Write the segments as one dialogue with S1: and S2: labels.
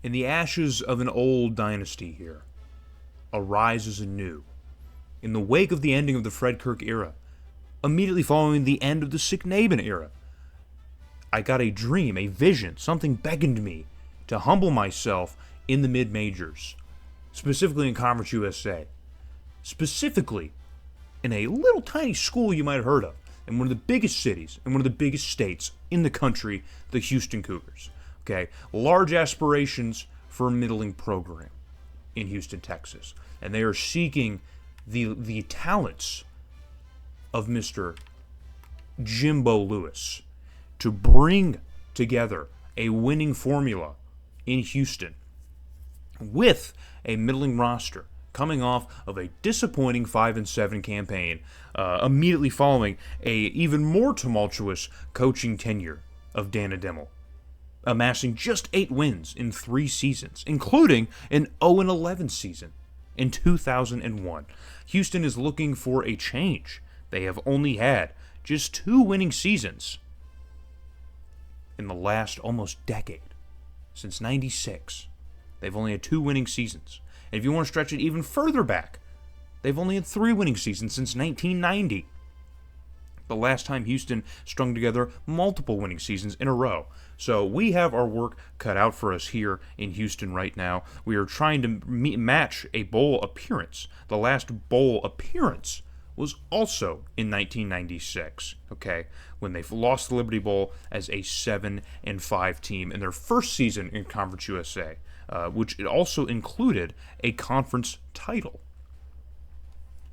S1: In the ashes of an old dynasty here arises anew. In the wake of the ending of the Fred Kirk era, immediately following the end of the Sick Naban era, I got a dream, a vision, something beckoned me to humble myself in the mid-majors, specifically in Conference USA, specifically in a little tiny school you might have heard of, in one of the biggest cities, in one of the biggest states in the country, the Houston Cougars. Okay, large aspirations for a middling program in Houston, Texas, and they are seeking the talents of Mr. Jimbo Lewis to bring together a winning formula in Houston with a middling roster coming off of a disappointing 5-7 campaign immediately following a even more tumultuous coaching tenure of Dana Dimmel, amassing just 8 wins in 3 seasons, including an 0-11 season in 2001. Houston is looking for a change. They have only had just 2 winning seasons in the last almost decade. Since 96, they've only had 2 winning seasons. And if you want to stretch it even further back, they've only had 3 winning seasons since 1990. The last time Houston strung together multiple winning seasons in a row. So we have our work cut out for us here in Houston right now. We are trying to match a bowl appearance. The last bowl appearance was also in 1996, okay, when they lost the Liberty Bowl as a 7-5 team in their first season in Conference USA, which also included a conference title.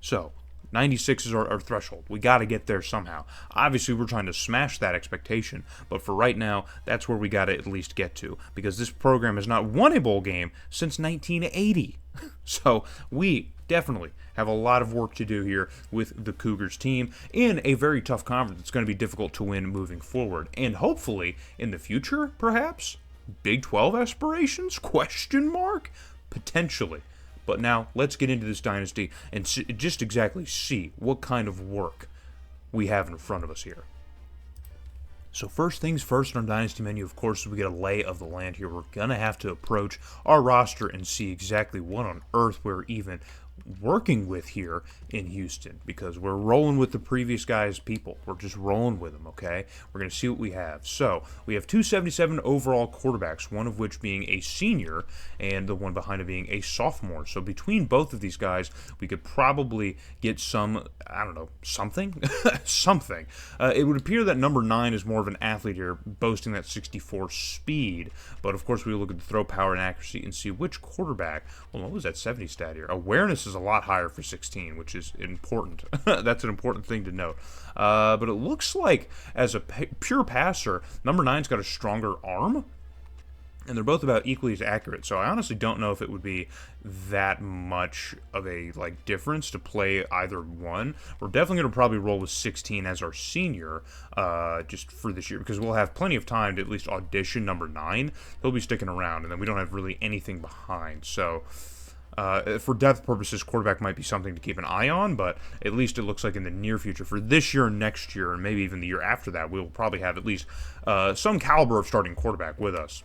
S1: So 96 is our threshold. We got to get there somehow. Obviously, we're trying to smash that expectation, but for right now, that's where we got to at least get to, because this program has not won a bowl game since 1980. So we definitely have a lot of work to do here with the Cougars team in a very tough conference. It's going to be difficult to win moving forward, and hopefully in the future, perhaps Big 12 aspirations? Question mark? Potentially. But now, let's get into this dynasty and just exactly see what kind of work we have in front of us here. So first things first on our dynasty menu, of course, we get a lay of the land here. We're going to have to approach our roster and see exactly what on earth we're even working with here in Houston, because we're rolling with the previous guy's people. We're just rolling with them, okay? We're going to see what we have. So we have 277 overall quarterbacks, one of which being a senior and the one behind it being a sophomore. So between both of these guys, we could probably get some, I don't know, something? Something. It would appear that number 9 is more of an athlete here, boasting that 64 speed. But of course, we look at the throw power and accuracy and see which quarterback, well, what was that 70 stat here? Awareness is a lot higher for 16, which is important. That's an important thing to note. But it looks like as a pure passer, number 9's got a stronger arm, and they're both about equally as accurate. So I honestly don't know if it would be that much of a difference to play either one. We're definitely going to probably roll with 16 as our senior just for this year, because we'll have plenty of time to at least audition number 9. He'll be sticking around, and then we don't have really anything behind. So for depth purposes, quarterback might be something to keep an eye on, but at least it looks like in the near future, for this year and next year, and maybe even the year after that, we'll probably have at least some caliber of starting quarterback with us.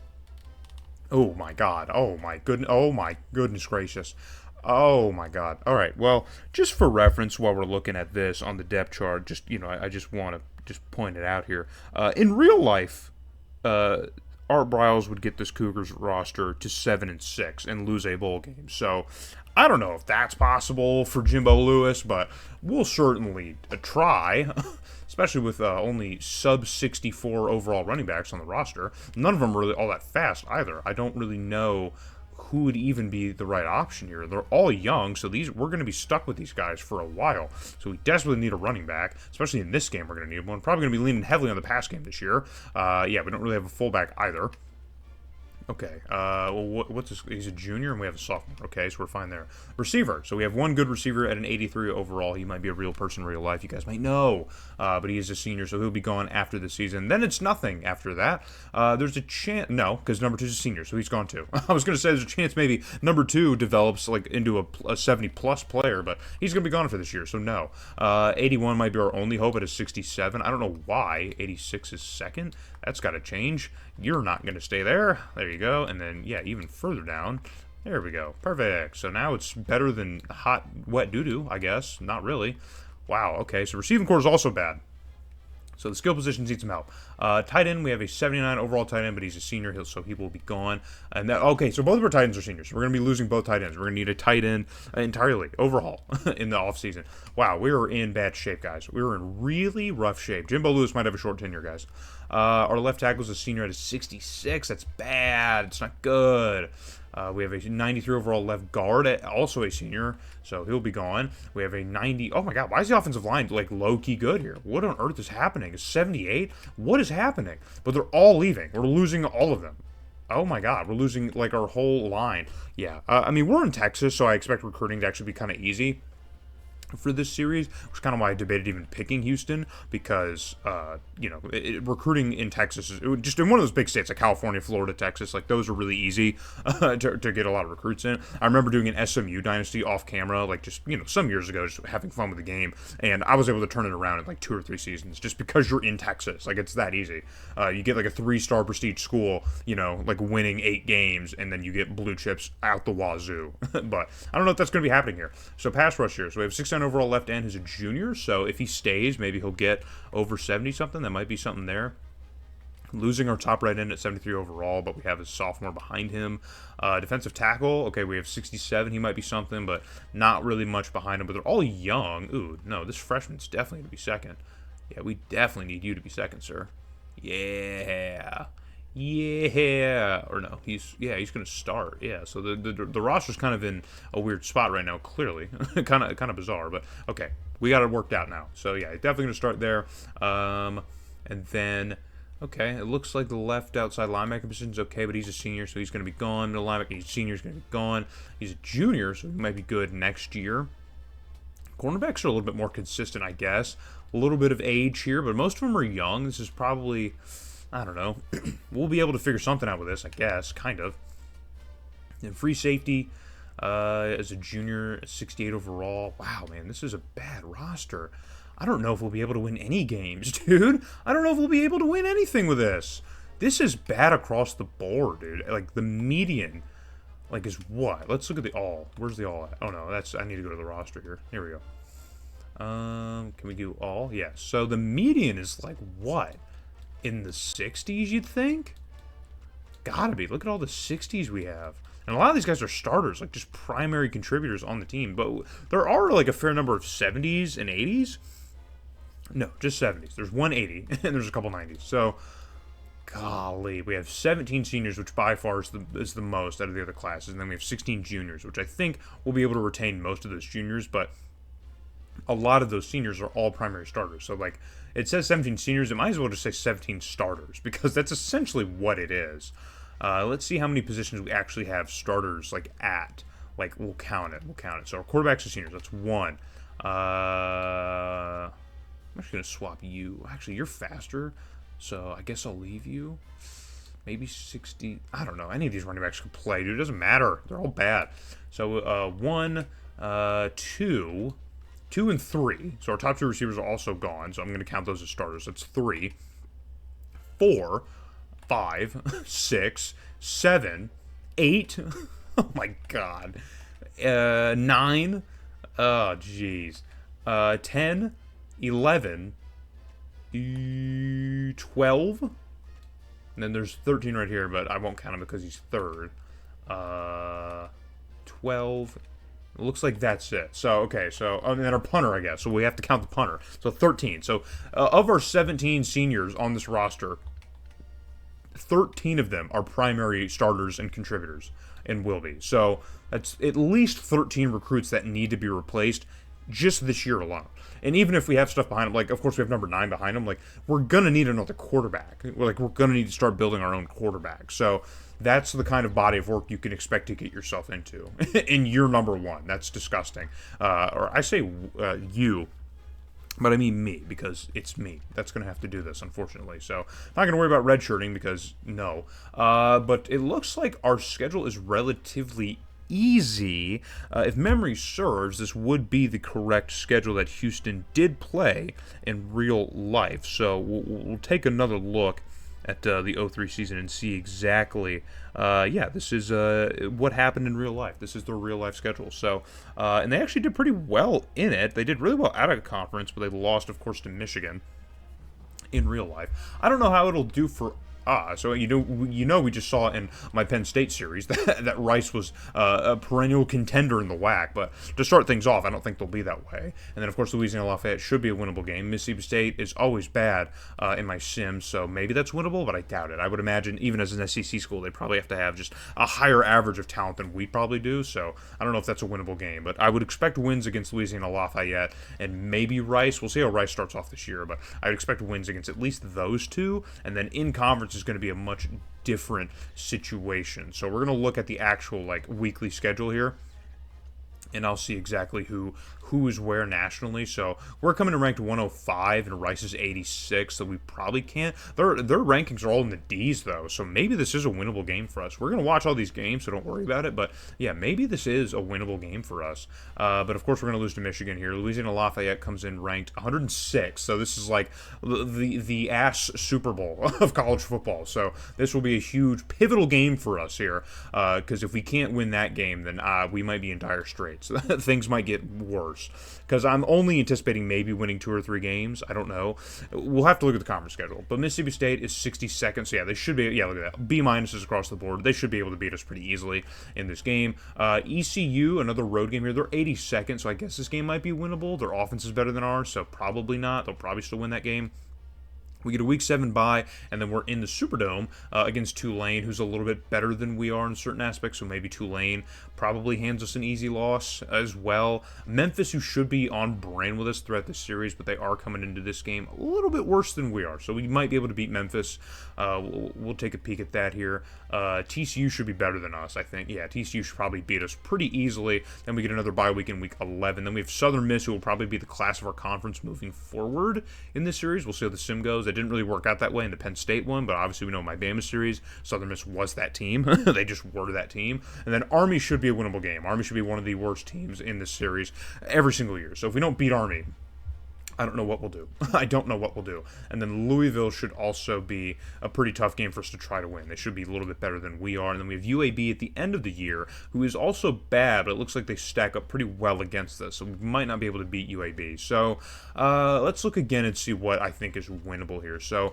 S1: Oh my God! Oh my goodness! Oh my goodness gracious! Oh my God! All right. Well, just for reference, while we're looking at this on the depth chart, just I just want to just point it out here. In real life, Art Briles would get this Cougars roster to 7-6 and lose a bowl game. So I don't know if that's possible for Jimbo Lewis, but we'll certainly try, especially with only sub-64 overall running backs on the roster. None of them are really all that fast either. I don't really know who would even be the right option here. They're all young, so we're going to be stuck with these guys for a while. So we desperately need a running back, especially in this game. We're going to need one. Probably going to be leaning heavily on the pass game this year. Yeah, we don't really have a fullback either. Okay, well, what's this? He's a junior, and we have a sophomore. Okay, so we're fine there. Receiver. So we have one good receiver at an 83 overall. He might be a real person in real life. You guys might know. But he is a senior, so he'll be gone after the season. Then it's nothing after that. There's a chance. No, because number 2 is a senior, so he's gone too. I was going to say there's a chance maybe number 2 develops into a 70-plus player, but he's going to be gone for this year, so no. 81 might be our only hope at a 67. I don't know why 86 is second. That's got to change. You're not going to stay there. There you go. And then, yeah, even further down. There we go. Perfect. So now it's better than hot, wet doo-doo, I guess. Not really. Wow, okay. So receiving core is also bad. So the skill positions need some help. Tight end, we have a 79 overall tight end, but he's a senior, so he will be gone. And that, okay, so both of our tight ends are seniors. We're going to be losing both tight ends. We're going to need a tight end entirely, overhaul, in the offseason. Wow, we are in bad shape, guys. We are in really rough shape. Jimbo Lewis might have a short tenure, guys. Our left tackle is a senior at a 66. That's bad. It's not good. We have a 93 overall left guard, also a senior, so he'll be gone. We have a 90. Oh my God, why is the offensive line like low-key good here? What on earth is happening? Is 78? What is happening? But they're all leaving. We're losing all of them. Oh my God, we're losing like our whole line. Yeah, I mean, we're in Texas, so I expect recruiting to actually be kind of easy for this series, which is kind of why I debated even picking Houston, because recruiting in Texas is just in one of those big states like California, Florida, Texas, like those are really easy to get a lot of recruits in. I remember doing an SMU Dynasty off camera, like just some years ago, just having fun with the game, and I was able to turn it around in like 2 or 3 seasons just because you're in Texas. Like, it's that easy. You get like a 3-star prestige school, like winning 8 games, and then you get blue chips out the wazoo. But I don't know if that's going to be happening here. So pass rush here. So we have 6 overall left end, who's a junior, so if he stays, maybe he'll get over 70 something. That might be something there. Losing our top right end at 73 overall, but we have a sophomore behind him. Defensive tackle, okay, we have 67. He might be something, but not really much behind him. But they're all young. Ooh, no, this freshman's definitely going to be second. Yeah, we definitely need you to be second, sir. Yeah. Yeah, or no, he's going to start. Yeah, so the roster's kind of in a weird spot right now. Clearly, kind of bizarre, but okay, we got it worked out now. So yeah, definitely going to start there. And then okay, it looks like the left outside linebacker position's okay, but he's a senior, so he's going to be gone. Middle linebacker, he's a senior, he's going to be gone. He's a junior, so he might be good next year. Cornerbacks are a little bit more consistent, I guess. A little bit of age here, but most of them are young. This is probably, I don't know. We'll be able to figure something out with this, I guess, kind of. And free safety as a junior, 68 overall. Wow, man, this is a bad roster. I don't know if we'll be able to win any games, dude. I don't know if we'll be able to win anything with this. This is bad across the board, dude. Like, the median, like, is what? Let's look at the all. Where's the all at? Oh, no, I need to go to the roster here. Here we go. Can we do all? Yes. So the median is, like, what? In the 60s, you'd think? Gotta be. Look at all the 60s we have. And a lot of these guys are starters, like just primary contributors on the team. But there are like a fair number of 70s and 80s. No, just 70s. There's 180, and there's a couple 90s. So, golly, we have 17 seniors, which by far is the most out of the other classes. And then we have 16 juniors, which I think we'll be able to retain most of those juniors. But a lot of those seniors are all primary starters. So, like, it says 17 seniors. It might as well just say 17 starters, because that's essentially what it is. Let's see how many positions we actually have starters, like, at. Like, we'll count it. So, our quarterbacks are seniors. That's 1. I'm actually going to swap you. Actually, you're faster, so I guess I'll leave you. Maybe 60. I don't know. Any of these running backs can play, dude. It doesn't matter. They're all bad. So, 1, 2... 2 and 3. So our top 2 receivers are also gone. So I'm going to count those as starters. That's 3, 4, 5, 6, 7, 8. Oh my God. 9. Oh, jeez. 10, 11, 12. And then there's 13 right here, but I won't count him because he's third. 12. It looks like that's it. So, okay, so, and then our punter, I guess. So we have to count the punter. So 13. So, of our 17 seniors on this roster, 13 of them are primary starters and contributors, and will be. So, that's at least 13 recruits that need to be replaced just this year alone. And even if we have stuff behind them, like, of course we have number 9 behind them, like, we're going to need another quarterback. We're going to need to start building our own quarterback. So, that's the kind of body of work you can expect to get yourself into in year number 1. That's disgusting. Or I say you, but I mean me, because it's me that's going to have to do this, unfortunately. So, I'm not going to worry about redshirting, because no. But it looks like our schedule is relatively easy. If memory serves, this would be the correct schedule that Houston did play in real life. So, we'll take another look at the 03 season and see exactly, this is what happened in real life. This is their real life schedule. So, and they actually did pretty well in it. They did really well out of conference, but they lost, of course, to Michigan in real life. I don't know how it'll do for so we just saw in my Penn State series that Rice was a perennial contender in the WAC, but to start things off, I don't think they'll be that way. And then, of course, Louisiana Lafayette should be a winnable game. Mississippi State is always bad in my sim, so maybe that's winnable, but I doubt it. I would imagine, even as an SEC school, they probably have to have just a higher average of talent than we probably do, so I don't know if that's a winnable game, but I would expect wins against Louisiana Lafayette and maybe Rice. We'll see how Rice starts off this year, but I would expect wins against at least those two, and then in conference is going to be a much different situation. So we're going to look at the actual weekly schedule here, and I'll see exactly who is where nationally. So we're coming in ranked 105, and Rice is 86, so we probably can't. Their rankings are all in the D's, though, so maybe this is a winnable game for us. We're going to watch all these games, so don't worry about it, but yeah, maybe this is a winnable game for us. But of course, we're going to lose to Michigan here. Louisiana Lafayette comes in ranked 106, so this is like the ass Super Bowl of college football. So this will be a huge, pivotal game for us here, because if we can't win that game, then we might be in dire straits. Things might get worse. Because I'm only anticipating maybe winning 2 or 3 games. I don't know. We'll have to look at the conference schedule. But Mississippi State is 62nd. So, yeah, they should be. Yeah, look at that. B- is across the board. They should be able to beat us pretty easily in this game. ECU, another road game here. They're 82nd. So, I guess this game might be winnable. Their offense is better than ours. So, probably not. They'll probably still win that game. We get a Week 7 bye, and then we're in the Superdome against Tulane, who's a little bit better than we are in certain aspects, so maybe Tulane probably hands us an easy loss as well. Memphis, who should be on brand with us throughout the series, but they are coming into this game a little bit worse than we are, so we might be able to beat Memphis. We'll take a peek at that here. TCU should be better than us, I think. Yeah, TCU should probably beat us pretty easily. Then we get another bye week in Week 11. Then we have Southern Miss, who will probably be the class of our conference moving forward in this series. We'll see how the sim goes. It didn't really work out that way in the Penn State one, but obviously we know my Bama series, Southern Miss was that team. They just were that team. And then Army should be a winnable game. Army should be one of the worst teams in this series every single year. So if we don't beat Army, I don't know what we'll do. I don't know what we'll do. And then Louisville should also be a pretty tough game for us to try to win. They should be a little bit better than we are. And then we have UAB at the end of the year, who is also bad, but it looks like they stack up pretty well against us. So we might not be able to beat UAB. So let's look again and see what I think is winnable here. So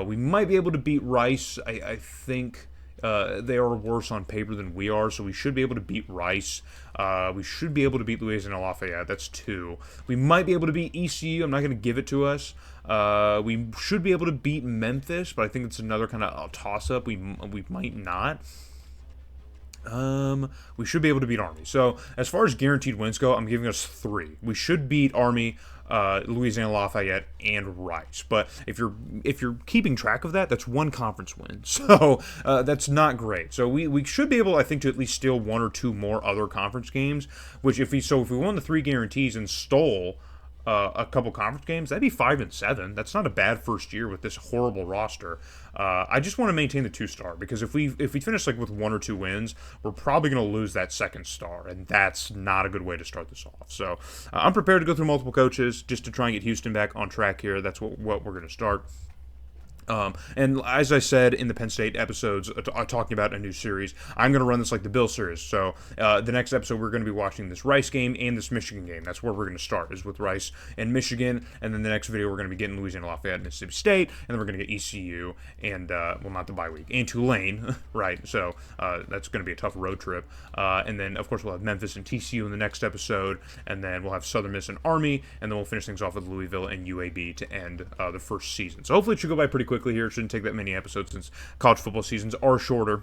S1: we might be able to beat Rice. I think they are worse on paper than we are, so we should be able to beat Rice. We should be able to beat Louisiana Lafayette. That's 2. We might be able to beat ECU. I'm not going to give it to us. We should be able to beat Memphis, but I think it's another kind of toss-up. We might not. We should be able to beat Army. So as far as guaranteed wins go, I'm giving us 3. We should beat Army, Louisiana Lafayette, and Rice. But if you're keeping track of that, that's 1 conference win. So that's not great. So we should be able, I think, to at least steal 1 or 2 more other conference games. Which if we won the 3 guarantees and stole a couple conference games, that'd be 5-7. That's not a bad first year with this horrible roster. I just want to maintain the 2-star, because if we finish with 1 or 2 wins, we're probably going to lose that 2nd star, and that's not a good way to start this off. So I'm prepared to go through multiple coaches just to try and get Houston back on track here. That's what we're going to start. And as I said in the Penn State episodes, talking about a new series, I'm going to run this like the Bill series. So the next episode, we're going to be watching this Rice game and this Michigan game. That's where we're going to start, is with Rice and Michigan. And then the next video, we're going to be getting Louisiana Lafayette and Mississippi State. And then we're going to get ECU and, well, not the bye week, and Tulane, right? So that's going to be a tough road trip. And then, of course, we'll have Memphis and TCU in the next episode. And then we'll have Southern Miss and Army. And then we'll finish things off with Louisville and UAB to end the first season. So hopefully it should go by pretty quickly here. It shouldn't take that many episodes since college football seasons are shorter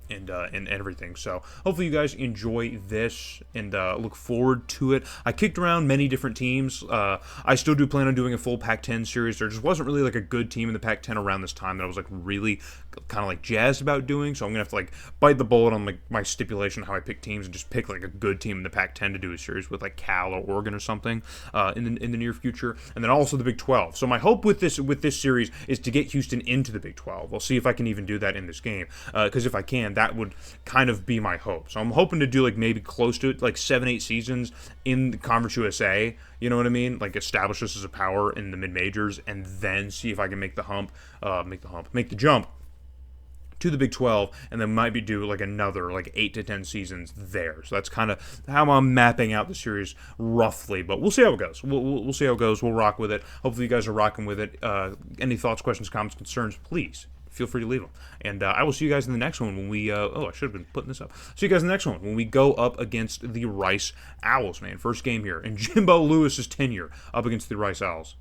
S1: and everything. So hopefully you guys enjoy this and look forward to it. I kicked around many different teams. I still do plan on doing a full Pac-10 series. There just wasn't really like a good team in the Pac-10 around this time that I was like really kind of like jazzed about doing. So I'm gonna have to like bite the bullet on like my stipulation how I pick teams and just pick like a good team in the Pac-10 to do a series with, like Cal or Oregon or something in the near future. And then also the Big 12. So my hope with this series is to get Houston into the Big 12. We'll see if I can even do that in this game. Because if I can, that would kind of be my hope. So I'm hoping to do like maybe close to it, like 7-8 seasons in the Conference USA. You know what I mean? Like establish us as a power in the mid majors, and then see if I can make the jump to the Big 12, and then might be do like another like 8 to 10 seasons there. So that's kind of how I'm mapping out the series roughly, but we'll see how it goes. We'll see how it goes. We'll rock with it. Hopefully you guys are rocking with it. Any thoughts, questions, comments, concerns, please feel free to leave them. And I will see you guys in the next one when we, I should have been putting this up. See you guys in the next one when we go up against the Rice Owls, man. First game here. And Jimbo Lewis's tenure up against the Rice Owls.